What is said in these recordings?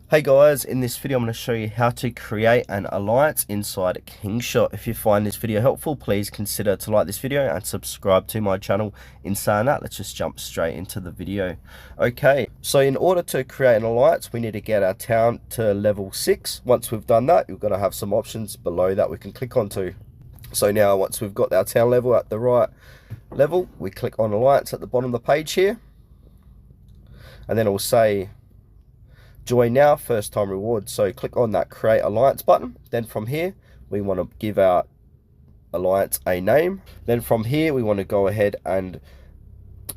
Hey guys, in this video I'm going to show you how to create an alliance inside Kingshot. If you find this video helpful, please consider to like this video and subscribe to my channel. In saying that, let's just jump straight into the video. Okay, so in order to create an alliance, we need to get our town to level 6. Once we've done that, you're going to have some options below that we can click onto. So now once we've got our town level at the right level, we click on alliance at the bottom of the page here. And then it will say join now, first time reward. So click on that create alliance button. Then from here we want to give our alliance a name. Then from here we want to go ahead and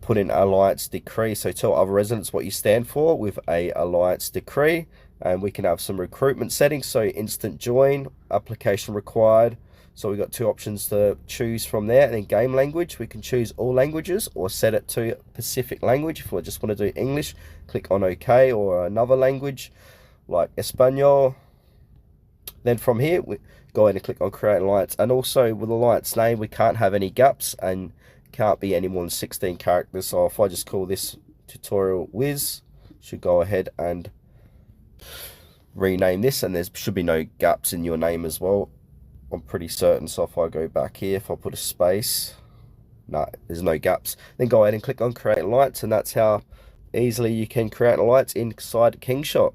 put in alliance decree. So tell other residents what you stand for with a alliance decree. And we can have some recruitment settings, so instant join, application required. So we've got two options to choose from there. And then game language, we can choose all languages or set it to Pacific language. If we just want to do English, click on OK, or another language like Espanol. Then from here, we go ahead and click on create alliance. And also with alliance name, we can't have any gaps and can't be any more than 16 characters. So if I just call this tutorial Wiz, should go ahead and rename this, and there should be no gaps in your name as well, I'm pretty certain. So if I go back here, if I put a space, no, there's no gaps. Then go ahead and click on create alliance, and that's how easily you can create an alliance inside Kingshot.